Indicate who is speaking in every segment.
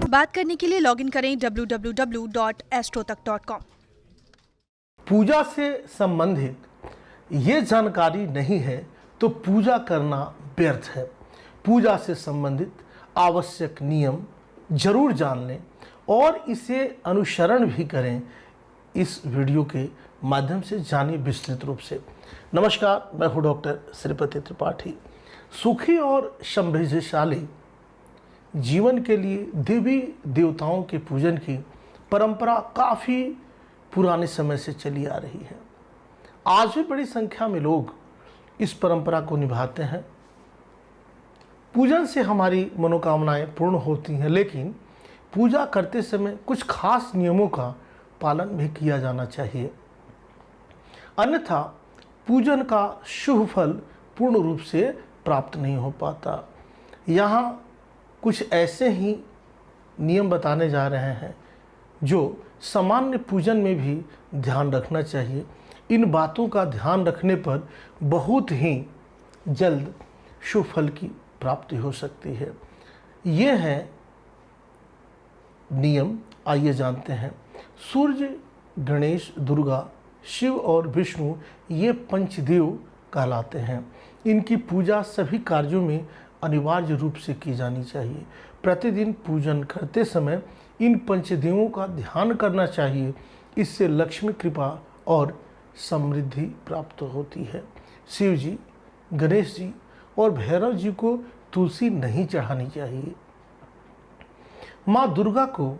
Speaker 1: बात करने के लिए लॉगिन करें www.astrotak.com।
Speaker 2: पूजा से संबंधित ये जानकारी नहीं है तो पूजा करना व्यर्थ है। पूजा से संबंधित आवश्यक नियम जरूर जान लें और इसे अनुसरण भी करें। इस वीडियो के माध्यम से जानिए विस्तृत रूप से। नमस्कार, मैं हूँ डॉक्टर श्रीपति त्रिपाठी। सुखी और समृद्धिशाली जीवन के लिए देवी देवताओं के पूजन की परंपरा काफ़ी पुराने समय से चली आ रही है। आज भी बड़ी संख्या में लोग इस परंपरा को निभाते हैं। पूजन से हमारी मनोकामनाएं पूर्ण होती हैं, लेकिन पूजा करते समय कुछ खास नियमों का पालन भी किया जाना चाहिए, अन्यथा पूजन का शुभ फल पूर्ण रूप से प्राप्त नहीं हो पाता। यहाँ कुछ ऐसे ही नियम बताने जा रहे हैं जो सामान्य पूजन में भी ध्यान रखना चाहिए। इन बातों का ध्यान रखने पर बहुत ही जल्द शुभ फल की प्राप्ति हो सकती है। ये है नियम, आइए जानते हैं। सूर्य, गणेश, दुर्गा, शिव और विष्णु ये पंचदेव कहलाते हैं। इनकी पूजा सभी कार्यों में अनिवार्य रूप से की जानी चाहिए। प्रतिदिन पूजन करते समय इन पंचदेवों का ध्यान करना चाहिए। इससे लक्ष्मी कृपा और समृद्धि प्राप्त होती है। शिव जी, गणेश जी और भैरव जी को तुलसी नहीं चढ़ानी चाहिए। माँ दुर्गा को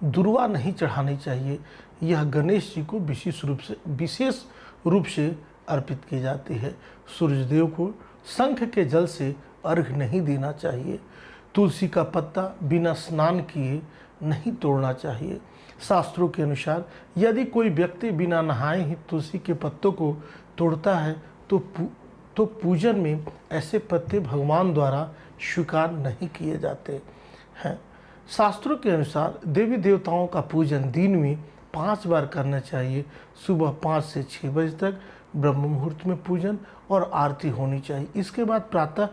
Speaker 2: दुर्वा नहीं चढ़ानी चाहिए। यह गणेश जी को विशेष रूप से अर्पित की जाती है। सूर्यदेव को शंख के जल से अर्घ्य नहीं देना चाहिए। तुलसी का पत्ता बिना स्नान किए नहीं तोड़ना चाहिए। शास्त्रों के अनुसार यदि कोई व्यक्ति बिना नहाए ही तुलसी के पत्तों को तोड़ता है तो पूजन में ऐसे पत्ते भगवान द्वारा स्वीकार नहीं किए जाते हैं। शास्त्रों के अनुसार देवी देवताओं का पूजन दिन में 5 बार करना चाहिए। सुबह 5 से 6 बजे तक ब्रह्म मुहूर्त में पूजन और आरती होनी चाहिए। इसके बाद प्रातः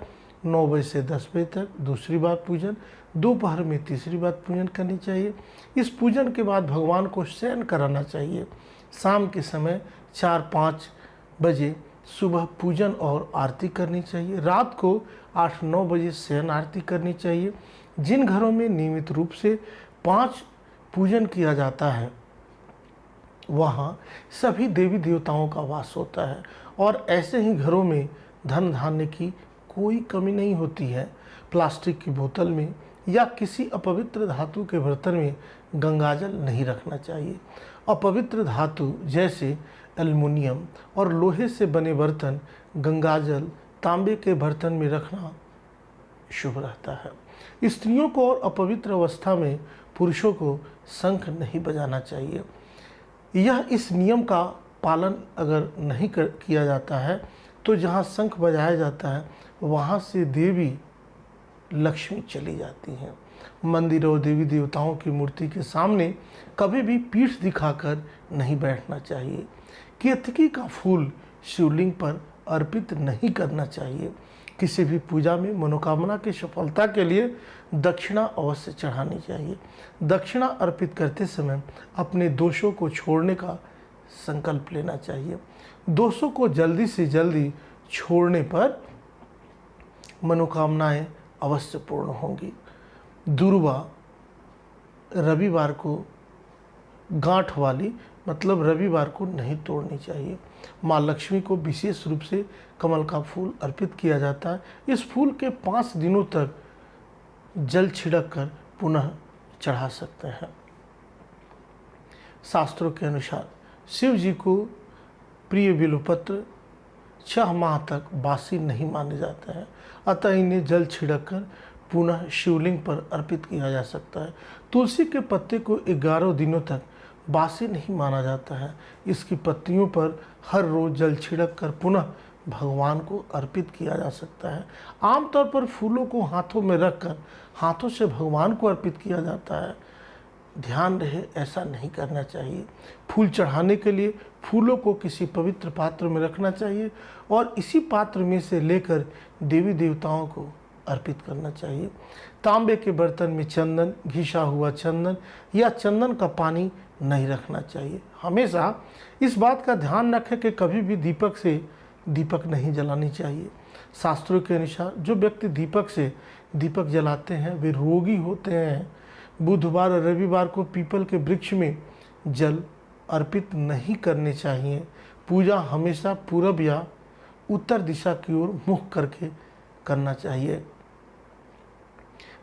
Speaker 2: 9 बजे से 10 बजे तक दूसरी बार पूजन, दोपहर में तीसरी बार पूजन करनी चाहिए। इस पूजन के बाद भगवान को शयन कराना चाहिए। शाम के समय 4-5 बजे सुबह पूजन और आरती करनी चाहिए। रात को 8-9 बजे शयन आरती करनी चाहिए। जिन घरों में नियमित रूप से 5 पूजन किया जाता है वहाँ सभी देवी देवताओं का वास होता है और ऐसे ही घरों में धन धान्य की कोई कमी नहीं होती है। प्लास्टिक की बोतल में या किसी अपवित्र धातु के बर्तन में गंगाजल नहीं रखना चाहिए। अपवित्र धातु जैसे एल्युमिनियम और लोहे से बने बर्तन, गंगाजल, तांबे के बर्तन में रखना शुभ रहता है। स्त्रियों को और अपवित्र अवस्था में पुरुषों को शंख नहीं बजाना चाहिए। इस नियम का पालन अगर नहीं किया जाता है तो जहाँ शंख बजाया जाता है वहाँ से देवी लक्ष्मी चली जाती हैं। मंदिरों और देवी देवताओं की मूर्ति के सामने कभी भी पीठ दिखाकर नहीं बैठना चाहिए। केतकी का फूल शिवलिंग पर अर्पित नहीं करना चाहिए। किसी भी पूजा में मनोकामना की सफलता के लिए दक्षिणा अवश्य चढ़ानी चाहिए। दक्षिणा अर्पित करते समय अपने दोषों को छोड़ने का संकल्प लेना चाहिए। दोषों को जल्दी से जल्दी छोड़ने पर मनोकामनाएं अवश्य पूर्ण होंगी। दुर्वा रविवार को गांठ वाली मतलब रविवार को नहीं तोड़नी चाहिए। माँ लक्ष्मी को विशेष रूप से कमल का फूल अर्पित किया जाता है। इस फूल के 5 दिनों तक जल छिड़क कर पुनः चढ़ा सकते हैं। शास्त्रों के अनुसार शिव जी को प्रिय बिल्वपत्र 6 माह तक बासी नहीं माने जाते हैं, अतः इन्हें जल छिड़क कर पुनः शिवलिंग पर अर्पित किया जा सकता है। तुलसी के पत्ते को 11 दिनों तक बासी नहीं माना जाता है। इसकी पत्तियों पर हर रोज जल छिड़क कर पुनः भगवान को अर्पित किया जा सकता है। आमतौर पर फूलों को हाथों में रखकर हाथों से भगवान को अर्पित किया जाता है। ध्यान रहे, ऐसा नहीं करना चाहिए। फूल चढ़ाने के लिए फूलों को किसी पवित्र पात्र में रखना चाहिए और इसी पात्र में से लेकर देवी देवताओं को अर्पित करना चाहिए। तांबे के बर्तन में चंदन, घिसा हुआ चंदन या चंदन का पानी नहीं रखना चाहिए। हमेशा इस बात का ध्यान रखें कि कभी भी दीपक से दीपक नहीं जलानी चाहिए। शास्त्रों के अनुसार जो व्यक्ति दीपक से दीपक जलाते हैं वे रोगी होते हैं। बुधवार और रविवार को पीपल के वृक्ष में जल अर्पित नहीं करने चाहिए। पूजा हमेशा पूरब या उत्तर दिशा की ओर मुख करके करना चाहिए।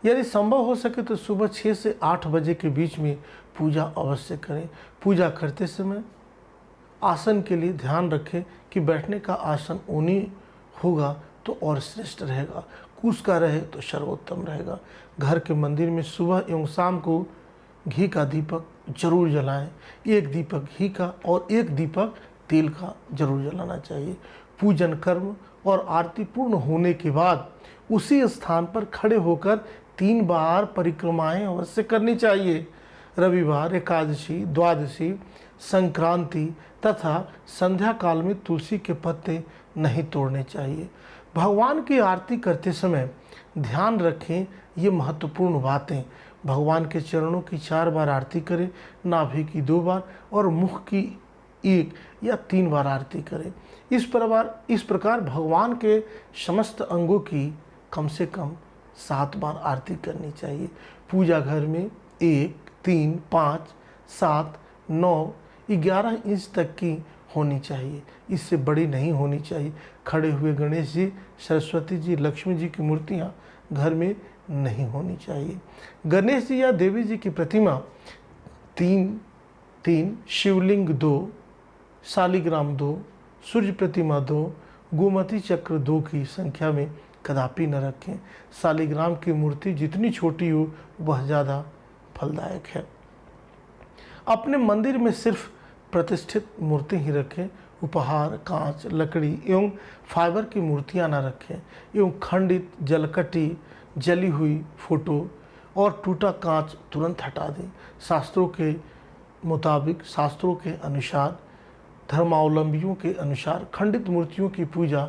Speaker 2: यदि संभव हो सके तो सुबह 6 से 8 बजे के बीच में पूजा अवश्य करें। पूजा करते समय आसन के लिए ध्यान रखें कि बैठने का आसन ऊनी होगा तो और श्रेष्ठ रहेगा, कुश का रहे तो सर्वोत्तम रहेगा। घर के मंदिर में सुबह एवं शाम को घी का दीपक जरूर जलाएं। एक दीपक घी का और एक दीपक तेल का जरूर जलाना चाहिए। पूजन कर्म और आरती पूर्ण होने के बाद उसी स्थान पर खड़े होकर 3 बार परिक्रमाएं अवश्य करनी चाहिए। रविवार, एकादशी, द्वादशी, संक्रांति तथा संध्या काल में तुलसी के पत्ते नहीं तोड़ने चाहिए। भगवान की आरती करते समय ध्यान रखें ये महत्वपूर्ण बातें। भगवान के चरणों की 4 बार आरती करें, नाभि की 2 बार और मुख की 1 या 3 बार आरती करें। इस प्रकार भगवान के समस्त अंगों की कम से कम 7 बार आरती करनी चाहिए। पूजा घर में 1, 3, 5, 7, 9, 11 इंच तक की होनी चाहिए, इससे बड़ी नहीं होनी चाहिए। खड़े हुए गणेश जी, सरस्वती जी, लक्ष्मी जी की मूर्तियाँ घर में नहीं होनी चाहिए। गणेश जी या देवी जी की प्रतिमा 3, शिवलिंग 2, शालिग्राम 2, सूर्य प्रतिमा 2, गोमती चक्र 2 की संख्या में कदापि न रखें। शालिग्राम की मूर्ति जितनी छोटी हो वह ज़्यादा फलदायक है। अपने मंदिर में सिर्फ प्रतिष्ठित मूर्ति ही रखें। उपहार, कांच, लकड़ी एवं फाइबर की मूर्तियां न रखें एवं खंडित, जलकटी, जली हुई फोटो और टूटा कांच तुरंत हटा दें। शास्त्रों के मुताबिक, शास्त्रों के अनुसार, धर्मावलंबियों के अनुसार खंडित मूर्तियों की पूजा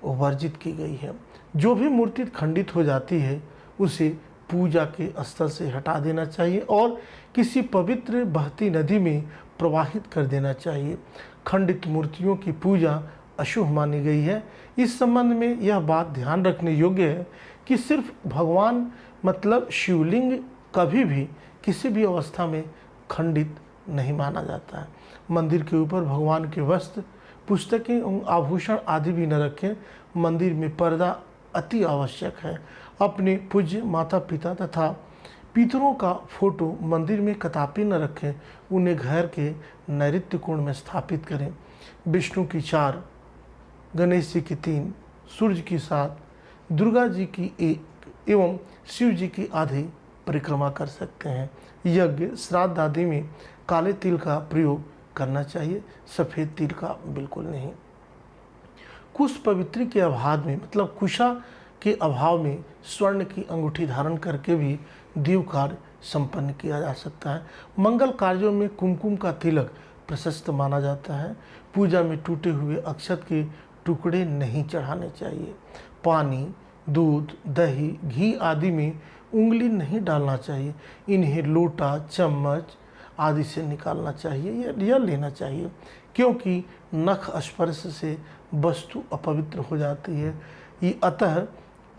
Speaker 2: वर्जित की गई है। जो भी मूर्ति खंडित हो जाती है उसे पूजा के स्थल से हटा देना चाहिए और किसी पवित्र बहती नदी में प्रवाहित कर देना चाहिए। खंडित मूर्तियों की पूजा अशुभ मानी गई है। इस संबंध में यह बात ध्यान रखने योग्य है कि सिर्फ भगवान मतलब शिवलिंग कभी भी किसी भी अवस्था में खंडित नहीं माना जाता है। मंदिर के ऊपर भगवान के वस्त्र, पुस्तकें एवं आभूषण आदि भी न रखें। मंदिर में पर्दा अति आवश्यक है। अपने पूज्य माता पिता तथा पितरों का फोटो मंदिर में कदापि न रखें, उन्हें घर के नैऋत्य कोण में स्थापित करें। विष्णु की 4, गणेश जी की 3, सूर्य की 7, दुर्गा जी की 1 एवं शिव जी की आधी परिक्रमा कर सकते हैं। यज्ञ, श्राद्ध आदि में काले तिल का प्रयोग करना चाहिए, सफ़ेद तिल का बिल्कुल नहीं। कुश पवित्री के अभाव में मतलब कुशा के अभाव में स्वर्ण की अंगूठी धारण करके भी देव कार्य संपन्न किया जा सकता है। मंगल कार्यों में कुमकुम का तिलक प्रशस्त माना जाता है। पूजा में टूटे हुए अक्षत के टुकड़े नहीं चढ़ाने चाहिए। पानी, दूध, दही, घी आदि में उंगली नहीं डालना चाहिए। इन्हें लोटा, चम्मच आदि से निकालना चाहिए या लेना चाहिए, क्योंकि नख स्पर्श से वस्तु अपवित्र हो जाती है। ये अतः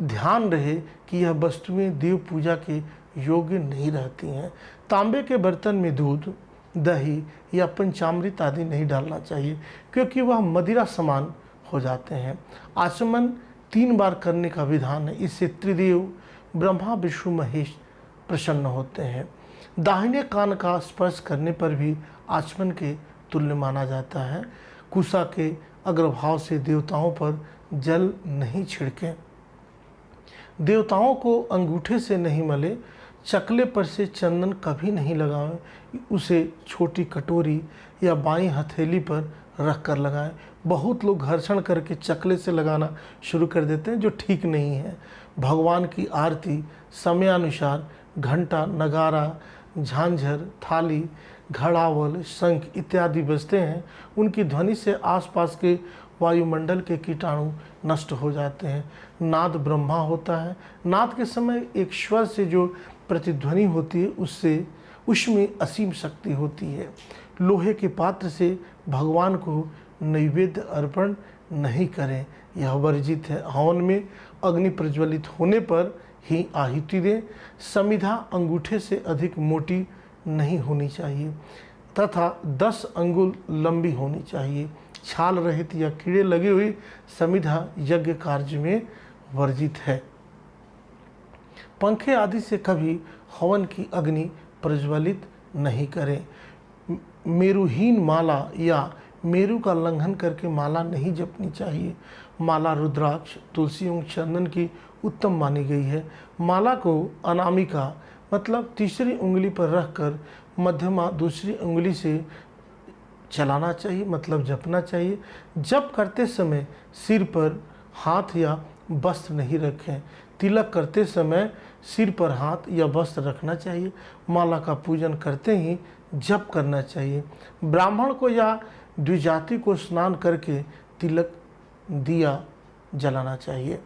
Speaker 2: ध्यान रहे कि यह वस्तुएं देव पूजा के योग्य नहीं रहती हैं। तांबे के बर्तन में दूध, दही या पंचामृत आदि नहीं डालना चाहिए, क्योंकि वह मदिरा समान हो जाते हैं। आचमन 3 बार करने का विधान है। इससे त्रिदेव ब्रह्मा, विष्णु, महेश प्रसन्न होते हैं। दाहिने कान का स्पर्श करने पर भी आचमन के तुल्य माना जाता है। कुशा के अग्रभाव से देवताओं पर जल नहीं छिड़कें। देवताओं को अंगूठे से नहीं मले। चकले पर से चंदन कभी नहीं लगाएं। उसे छोटी कटोरी या बाईं हथेली पर रख कर लगाएं। बहुत लोग घर्षण करके चकले से लगाना शुरू कर देते हैं, जो ठीक नहीं है। भगवान की आरती समयानुसार घंटा, नगारा, झांझर, थाली, घड़ावल, शंख इत्यादि बजते हैं। उनकी ध्वनि से आसपास के वायुमंडल के कीटाणु नष्ट हो जाते हैं। नाद ब्रह्मा होता है। नाद के समय एक स्वर से जो प्रतिध्वनि होती है उससे उसमें असीम शक्ति होती है। लोहे के पात्र से भगवान को नैवेद्य अर्पण नहीं करें, यह वर्जित है। हवन में अग्नि प्रज्वलित होने पर ही आहुति दें। समिधा अंगूठे से अधिक मोटी नहीं होनी चाहिए तथा 10 अंगुल लंबी होनी चाहिए। छाल रहित या कीड़े लगी हुई समिधा यज्ञ कार्य में वर्जित है। पंखे आदि से कभी हवन की अग्नि प्रज्वलित नहीं करें। मेरुहीन माला या मेरु का लंघन करके माला नहीं जपनी चाहिए। माला रुद्राक्ष, तुलसी एवं चंदन की उत्तम मानी गई है। माला को अनामिका मतलब तीसरी उंगली पर रखकर मध्यमा दूसरी उंगली से चलाना चाहिए, मतलब जपना चाहिए। जप करते समय सिर पर हाथ या वस्त्र नहीं रखें। तिलक करते समय सिर पर हाथ या वस्त्र रखना चाहिए। माला का पूजन करते ही जप करना चाहिए। ब्राह्मण को या द्विजाति को स्नान करके तिलक दिया जलाना चाहिए।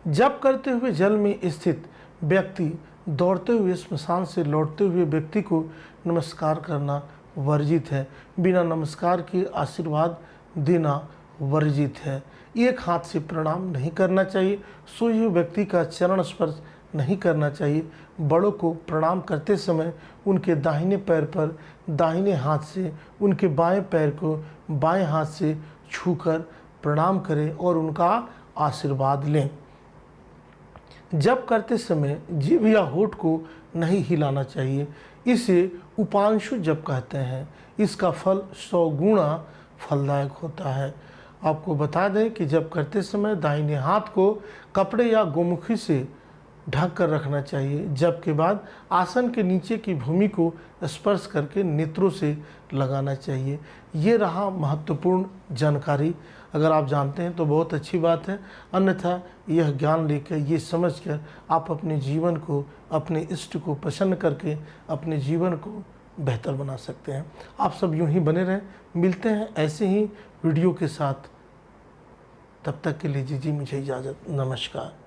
Speaker 2: जप करते हुए जल में स्थित व्यक्ति दौड़ते हुए स्मशान से लौटते हुए व्यक्ति को नमस्कार करना वर्जित है। बिना नमस्कार के आशीर्वाद देना वर्जित है। एक हाथ से प्रणाम नहीं करना चाहिए। सोए हुए व्यक्ति का चरण स्पर्श नहीं करना चाहिए। बड़ों को प्रणाम करते समय उनके दाहिने पैर पर दाहिने हाथ से, उनके बाएं पैर को बाएं हाथ से छूकर प्रणाम करें और उनका आशीर्वाद लें। जप करते समय जीभ या होठ को नहीं हिलाना चाहिए। इसे उपांशु जप कहते हैं। इसका फल 100 गुना फलदायक होता है। आपको बता दें कि जप करते समय दाहिने हाथ को कपड़े या गोमुखी से ढक कर रखना चाहिए। जप के बाद आसन के नीचे की भूमि को स्पर्श करके नेत्रों से लगाना चाहिए। ये रहा महत्वपूर्ण जानकारी। अगर आप जानते हैं तो बहुत अच्छी बात है, अन्यथा यह ज्ञान लेकर, ये समझकर आप अपने जीवन को, अपने इष्ट को प्रसन्न करके अपने जीवन को बेहतर बना सकते हैं। आप सब यूं ही बने रहें। मिलते हैं ऐसे ही वीडियो के साथ। तब तक के लिए दीजिए मुझे इजाज़त। नमस्कार।